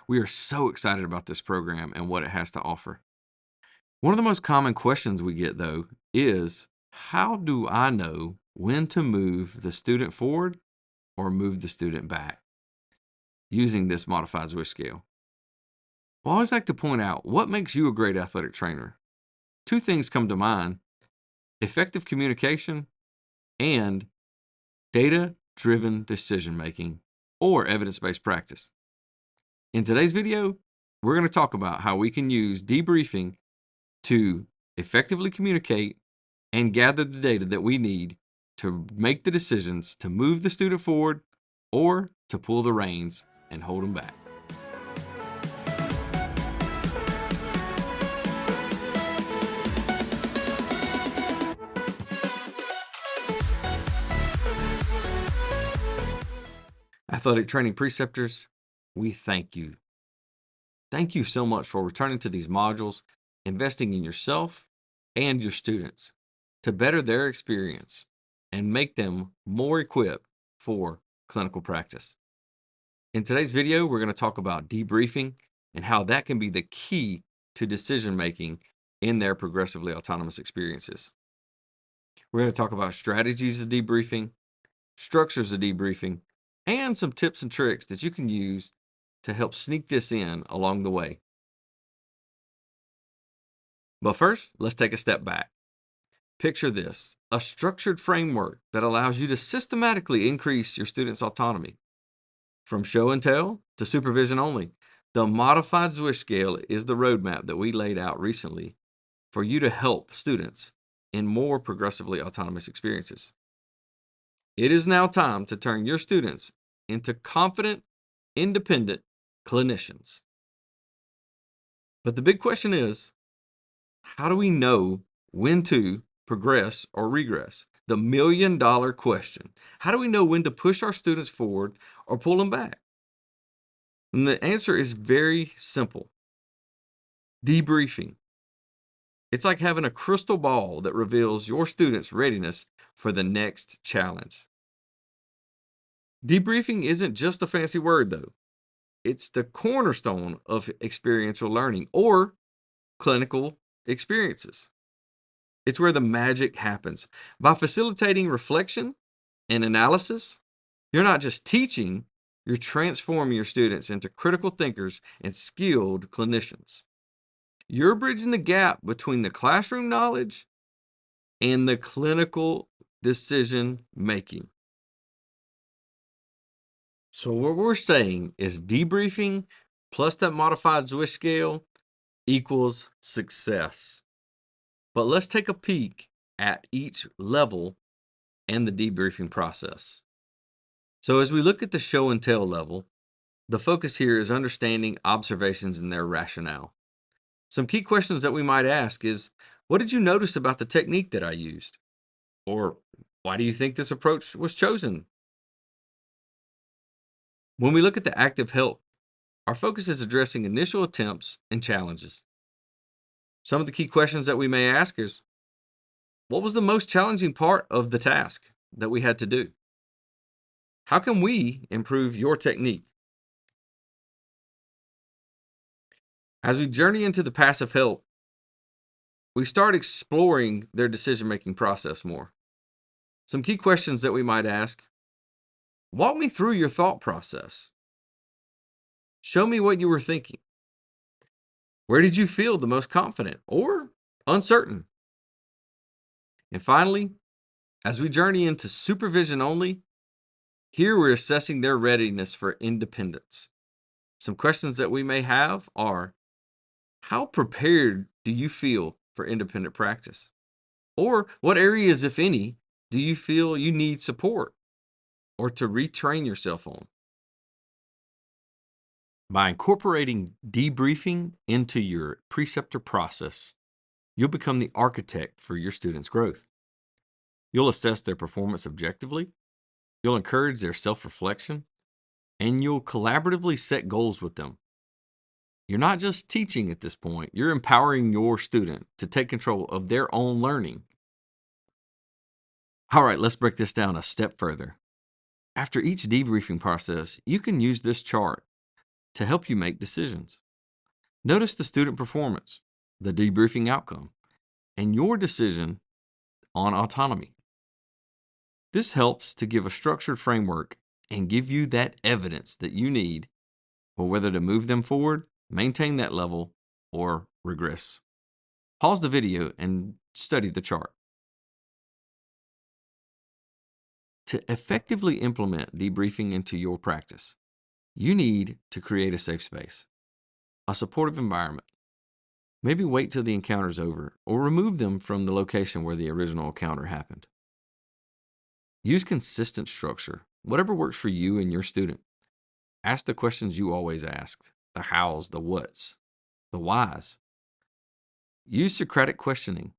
We are so excited about this program and what it has to offer. One of the most common questions we get, though, is how do I know when to move the student forward or move the student back using this modified Zwisch scale? Well, I always like to point out what makes you a great athletic trainer. Two things come to mind: effective communication and data driven decision making or evidence based practice. In today's video, we're going to talk about how we can use debriefing to effectively communicate and gather the data that we need to make the decisions to move the student forward or to pull the reins and hold them back. Athletic training preceptors, we thank you. Thank you so much for returning to these modules, investing in yourself and your students to better their experience and make them more equipped for clinical practice. In today's video, we're going to talk about debriefing and how that can be the key to decision making in their progressively autonomous experiences. We're going to talk about strategies of debriefing, structures of debriefing, and some tips and tricks that you can use to help sneak this in along the way. But first, let's take a step back. Picture this: a structured framework that allows you to systematically increase your students' autonomy. From show and tell to supervision only, the modified Zwisch scale is the roadmap that we laid out recently for you to help students in more progressively autonomous experiences. It is now time to turn your students into confident, independent clinicians. But the big question is, how do we know when to progress or regress? The $1,000,000 question. How do we know when to push our students forward or pull them back? And the answer is very simple: debriefing. It's like having a crystal ball that reveals your students' readiness for the next challenge. Debriefing isn't just a fancy word, though. It's the cornerstone of experiential learning or clinical experiences. It's where the magic happens. By facilitating reflection and analysis, you're not just teaching, you're transforming your students into critical thinkers and skilled clinicians. You're bridging the gap between the classroom knowledge and the clinical decision making. So what we're saying is debriefing plus that modified Zwisch scale equals success. But let's take a peek at each level and the debriefing process. So as we look at the show and tell level, the focus here is understanding observations and their rationale. Some key questions that we might ask is, what did you notice about the technique that I used? Or why do you think this approach was chosen? When we look at the active help, our focus is addressing initial attempts and challenges. Some of the key questions that we may ask is, what was the most challenging part of the task that we had to do? How can we improve your technique? As we journey into the passive help, we start exploring their decision-making process more. Some key questions that we might ask: walk me through your thought process. Show me what you were thinking. Where did you feel the most confident or uncertain? And finally, as we journey into supervision only, here we're assessing their readiness for independence. Some questions that we may have are, how prepared do you feel for independent practice? Or what areas, if any, do you feel you need support or to retrain yourself on? By incorporating debriefing into your preceptor process, you'll become the architect for your students' growth. You'll assess their performance objectively, you'll encourage their self-reflection, and you'll collaboratively set goals with them. You're not just teaching at this point, you're empowering your student to take control of their own learning. All right, let's break this down a step further. After each debriefing process, you can use this chart to help you make decisions. Notice the student performance, the debriefing outcome, and your decision on autonomy. This helps to give a structured framework and give you that evidence that you need for whether to move them forward, maintain that level, or regress. Pause the video and study the chart. To effectively implement debriefing into your practice, you need to create a safe space, a supportive environment. Maybe wait till the encounter's over or remove them from the location where the original encounter happened. Use consistent structure, whatever works for you and your student. Ask the questions you always asked, the hows, the whats, the whys. Use Socratic questioning,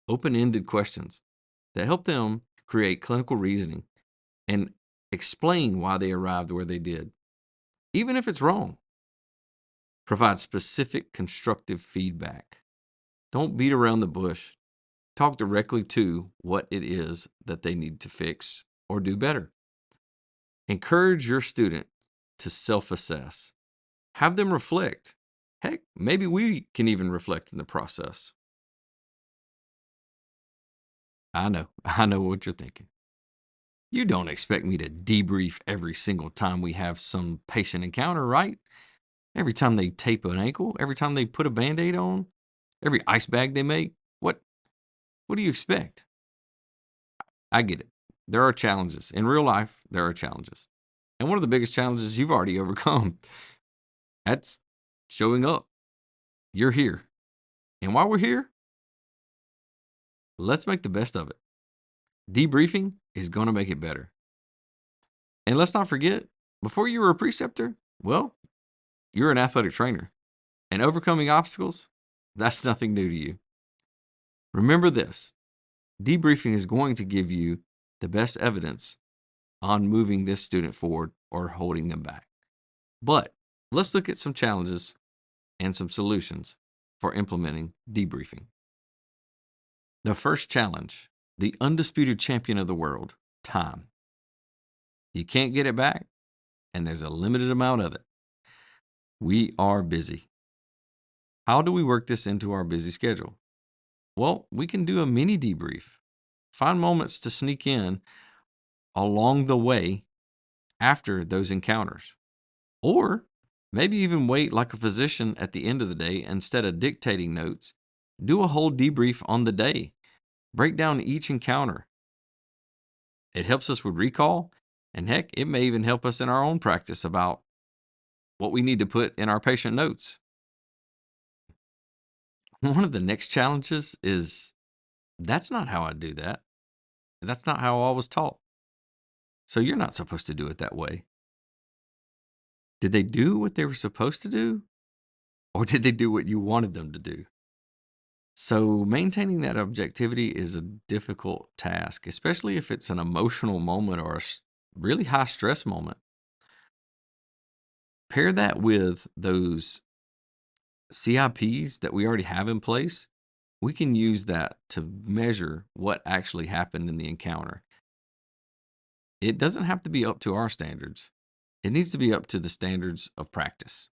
open-ended questions that help them create clinical reasoning and explain why they arrived where they did, even if it's wrong. Provide specific constructive feedback. Don't beat around the bush. Talk directly to what it is that they need to fix or do better. Encourage your student to self-assess. Have them reflect. Heck, maybe we can even reflect in the process. I know what you're thinking. You don't expect me to debrief every single time we have some patient encounter, right? Every time they tape an ankle, every time they put a Band-Aid on, every ice bag they make. What do you expect? I get it. There are challenges. In real life, there are challenges. And one of the biggest challenges you've already overcome. That's showing up. You're here. And while we're here, let's make the best of it. Debriefing is going to make it better. And let's not forget, before you were a preceptor, well, you're an athletic trainer. And overcoming obstacles, that's nothing new to you. Remember this, debriefing is going to give you the best evidence on moving this student forward or holding them back. But let's look at some challenges and some solutions for implementing debriefing. The first challenge, the undisputed champion of the world, time. You can't get it back, and there's a limited amount of it. We are busy. How do we work this into our busy schedule? Well, we can do a mini debrief. Find moments to sneak in along the way after those encounters. Or maybe even wait like a physician at the end of the day instead of dictating notes. Do a whole debrief on the day. Break down each encounter. It helps us with recall, and heck, it may even help us in our own practice about what we need to put in our patient notes. One of the next challenges is that's not how I do that. That's not how I was taught. So you're not supposed to do it that way. Did they do what they were supposed to do? Or did they do what you wanted them to do? So maintaining that objectivity is a difficult task, especially if it's an emotional moment or a really high stress moment. Pair that with those CIPs that we already have in place. We can use that to measure what actually happened in the encounter. It doesn't have to be up to our standards. It needs to be up to the standards of practice.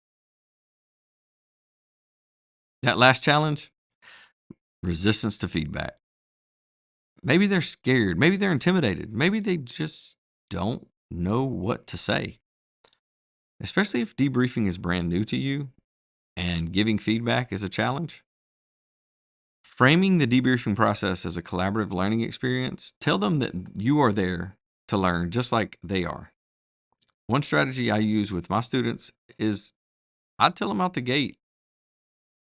That last challenge, resistance to feedback. Maybe they're scared. Maybe they're intimidated. Maybe they just don't know what to say. Especially if debriefing is brand new to you and giving feedback is a challenge. Framing the debriefing process as a collaborative learning experience, tell them that you are there to learn just like they are. One strategy I use with my students is I tell them out the gate,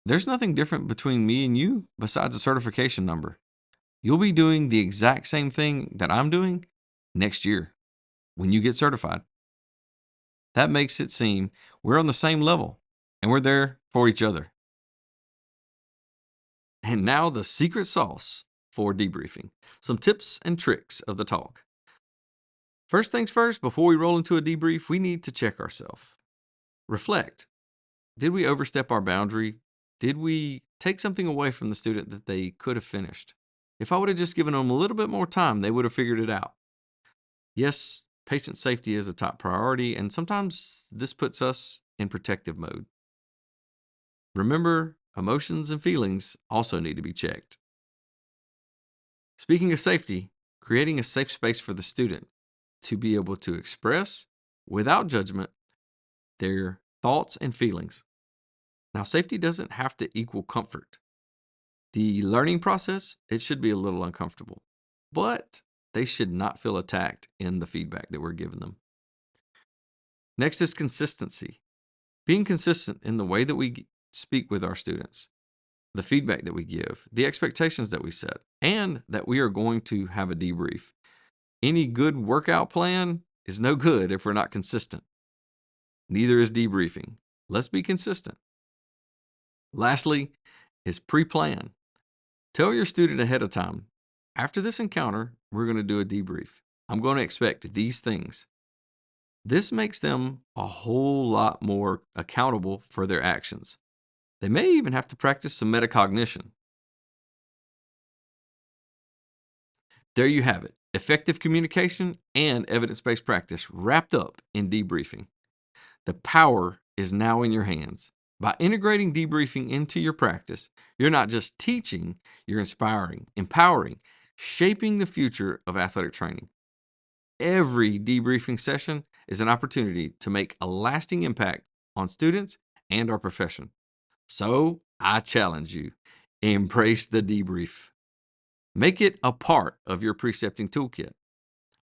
there's nothing different between me and you besides a certification number. You'll be doing the exact same thing that I'm doing next year when you get certified. That makes it seem we're on the same level and we're there for each other. And now the secret sauce for debriefing. Some tips and tricks of the talk. First things first, before we roll into a debrief, we need to check ourselves. Reflect. Did we overstep our boundary? Did we take something away from the student that they could have finished? If I would have just given them a little bit more time, they would have figured it out. Yes, patient safety is a top priority, and sometimes this puts us in protective mode. Remember, emotions and feelings also need to be checked. Speaking of safety, creating a safe space for the student to be able to express without judgment their thoughts and feelings. Now, safety doesn't have to equal comfort. The learning process, it should be a little uncomfortable, but they should not feel attacked in the feedback that we're giving them. Next is consistency. Being consistent in the way that we speak with our students, the feedback that we give, the expectations that we set, and that we are going to have a debrief. Any good workout plan is no good if we're not consistent. Neither is debriefing. Let's be consistent. Lastly is pre-plan. Tell your student ahead of time, after this encounter, we're going to do a debrief. I'm going to expect these things. This makes them a whole lot more accountable for their actions. They may even have to practice some metacognition. There you have it. Effective communication and evidence-based practice wrapped up in debriefing. The power is now in your hands. By integrating debriefing into your practice, you're not just teaching, you're inspiring, empowering, shaping the future of athletic training. Every debriefing session is an opportunity to make a lasting impact on students and our profession. So I challenge you, embrace the debrief. Make it a part of your precepting toolkit.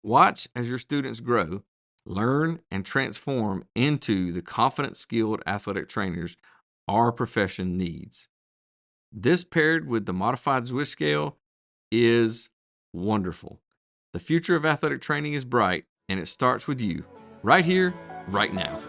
Watch as your students grow, learn, and transform into the confident, skilled athletic trainers our profession needs. This paired with the modified Zwisch scale is wonderful. The future of athletic training is bright, and it starts with you, right here, right now.